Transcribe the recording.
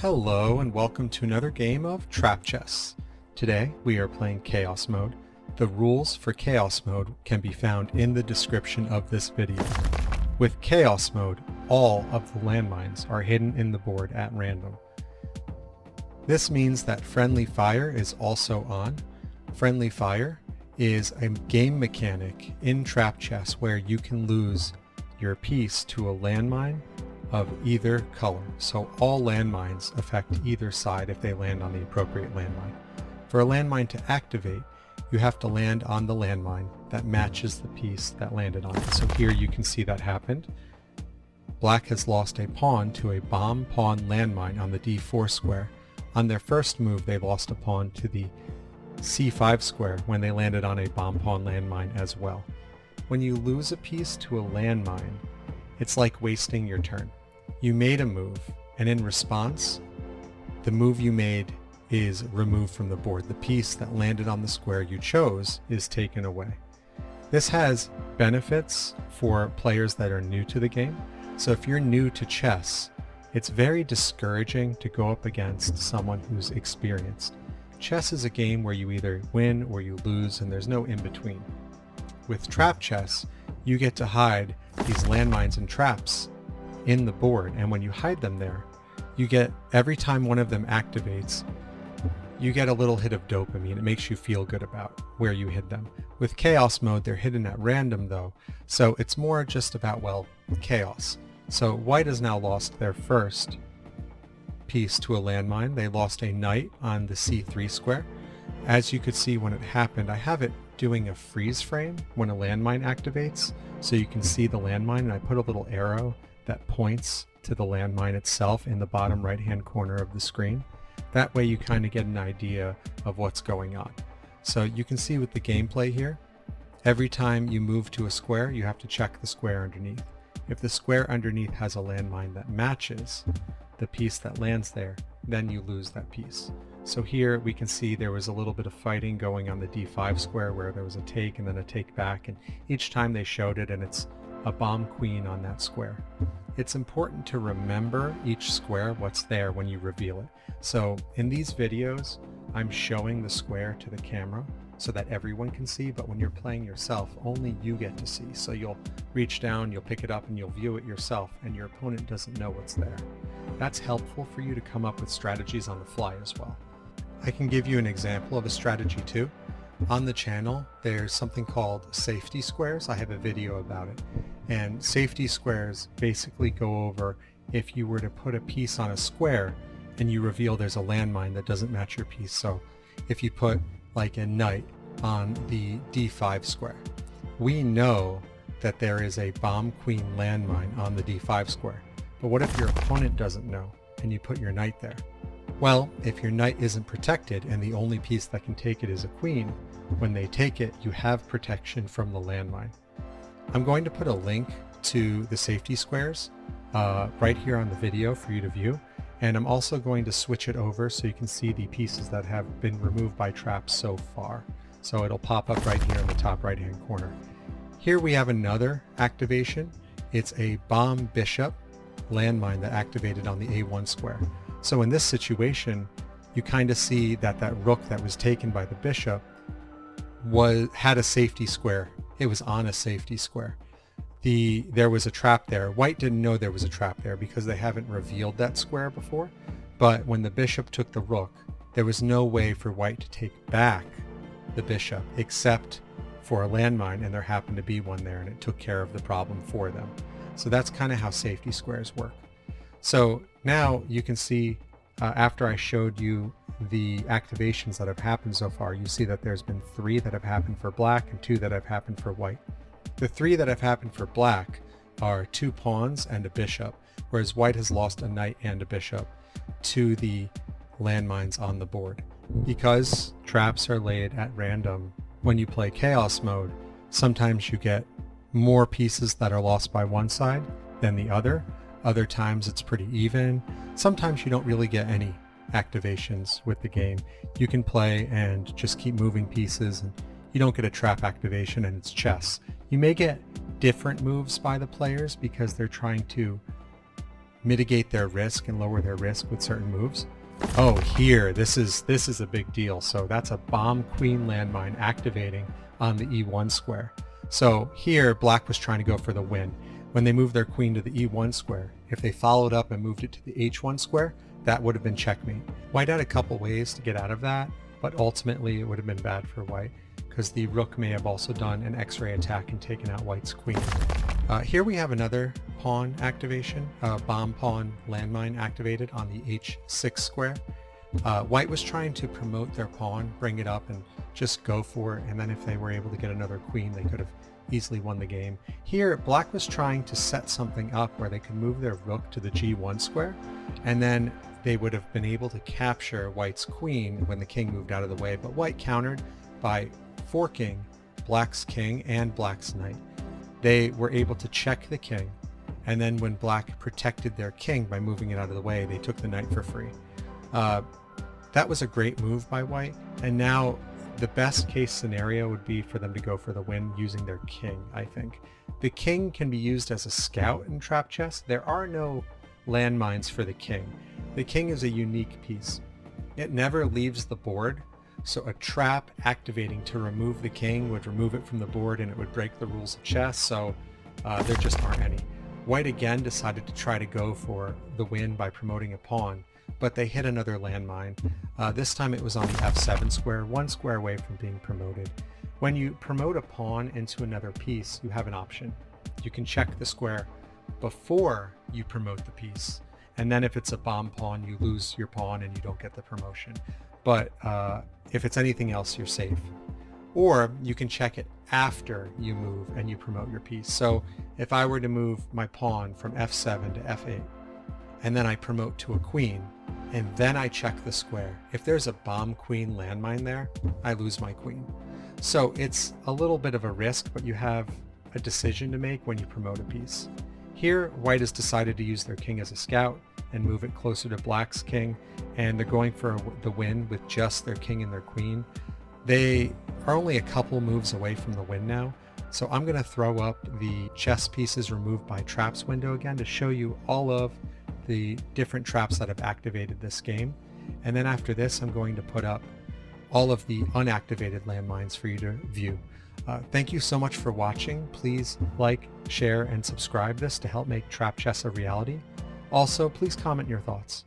Hello and welcome to another game of Trap Chess. Today we are playing Chaos Mode. The rules for Chaos Mode can be found in the description of this video. With Chaos Mode, all of the landmines are hidden in the board at random. This means that Friendly Fire is also on. Friendly Fire is a game mechanic in Trap Chess where you can lose your piece to a landmine of either color. So all landmines affect either side if they land on the appropriate landmine. For a landmine to activate, you have to land on the landmine that matches the piece that landed on it. So here you can see that happened. Black has lost a pawn to a bomb pawn landmine on the d4 square. On their first move, they lost a pawn to the c5 square when they landed on a bomb pawn landmine as well. When you lose a piece to a landmine, it's like wasting your turn. You made a move, and in response, the move you made is removed from the board. The piece that landed on the square you chose is taken away. This has benefits for players that are new to the game. So if you're new to chess, it's very discouraging to go up against someone who's experienced. Chess is a game where you either win or you lose, and there's no in-between. With Trap Chess, you get to hide these landmines and traps in the board, and when you hide them there, you get, every time one of them activates, you get a little hit of dopamine. It makes you feel good about where you hid them. With Chaos Mode, they're hidden at random though, so it's more just about, well, chaos. So White has now lost their first piece to a landmine. They lost a knight on the c3 square. As you could see when it happened, I have it doing a freeze frame when a landmine activates, so you can see the landmine, and I put a little arrow that points to the landmine itself in the bottom right hand corner of the screen. That way you kind of get an idea of what's going on. So you can see with the gameplay here, every time you move to a square, you have to check the square underneath. If the square underneath has a landmine that matches the piece that lands there, then you lose that piece. So here we can see there was a little bit of fighting going on the d5 square where there was a take and then a take back, and each time they showed it, and it's a bomb queen on that square. It's important to remember each square, what's there when you reveal it. So in these videos, I'm showing the square to the camera so that everyone can see, but when you're playing yourself, only you get to see. So you'll reach down, you'll pick it up, and you'll view it yourself, and your opponent doesn't know what's there. That's helpful for you to come up with strategies on the fly as well. I can give you an example of a strategy too. On the channel, there's something called safety squares. I have a video about it. And safety squares basically go over if you were to put a piece on a square and you reveal there's a landmine that doesn't match your piece. So if you put like a knight on the d5 square, we know that there is a bomb queen landmine on the d5 square. But what if your opponent doesn't know and you put your knight there? Well, if your knight isn't protected and the only piece that can take it is a queen, when they take it, you have protection from the landmine. I'm going to put a link to the safety squares right here on the video for you to view, and I'm also going to switch it over so you can see the pieces that have been removed by traps so far. So it'll pop up right here in the top right hand corner. Here we have another activation. It's a bomb bishop landmine that activated on the a1 square. So in this situation, you kind of see that that rook that was taken by the bishop had a safety square. It was on a safety square. There was a trap there. White didn't know there was a trap there because they haven't revealed that square before. But when the bishop took the rook, there was no way for White to take back the bishop except for a landmine, and there happened to be one there, and it took care of the problem for them. So that's kind of how safety squares work. So now you can see, after I showed you the activations that have happened so far, you see that there's been 3 that have happened for black and 2 that have happened for white. The 3 that have happened for black are 2 pawns and a bishop, whereas white has lost a knight and a bishop to the landmines on the board. Because traps are laid at random when you play Chaos Mode, sometimes you get more pieces that are lost by one side than the other. Other times it's pretty even. Sometimes you don't really get any activations with the game. You can play and just keep moving pieces, and you don't get a trap activation, and it's chess. You may get different moves by the players because they're trying to mitigate their risk and lower their risk with certain moves. Oh, here, this is a big deal. So that's a bomb queen landmine activating on the E1 square. So here, black was trying to go for the win. When they moved their queen to the E1 square, if they followed up and moved it to the H1 square, that would have been checkmate. White had a couple ways to get out of that, but ultimately it would have been bad for white because the rook may have also done an X-ray attack and taken out white's queen. Here we have another pawn activation, bomb pawn landmine activated on the H6 square. White was trying to promote their pawn, bring it up and just go for it, and then if they were able to get another queen, they could have easily won the game. Here, black was trying to set something up where they could move their rook to the G1 square, and then they would have been able to capture white's queen when the king moved out of the way, but white countered by forking black's king and black's knight. They were able to check the king, and then when black protected their king by moving it out of the way, they took the knight for free. That was a great move by white, and now the best case scenario would be for them to go for the win using their king, I think. The king can be used as a scout in trap chess. There are no landmines for the king. The king is a unique piece. It never leaves the board, so a trap activating to remove the king would remove it from the board and it would break the rules of chess, so there just aren't any. White again decided to try to go for the win by promoting a pawn, but they hit another landmine. This time it was on the F7 square, one square away from being promoted. When you promote a pawn into another piece, you have an option. You can check the square before you promote the piece, and then if it's a bomb pawn, you lose your pawn and you don't get the promotion. But if it's anything else, you're safe. Or you can check it after you move and you promote your piece. So if I were to move my pawn from F7 to F8, and then I promote to a queen, and then I check the square, if there's a bomb queen landmine there, I lose my queen. So it's a little bit of a risk, but you have a decision to make when you promote a piece. Here, white has decided to use their king as a scout and move it closer to black's king, and they're going for the win with just their king and their queen. They are only a couple moves away from the win now, so I'm going to throw up the chess pieces removed by traps window again to show you all of the different traps that have activated this game. And then after this, I'm going to put up all of the unactivated landmines for you to view. Thank you so much for watching. Please like, share, and subscribe this to help make trap chess a reality. Also, please comment your thoughts.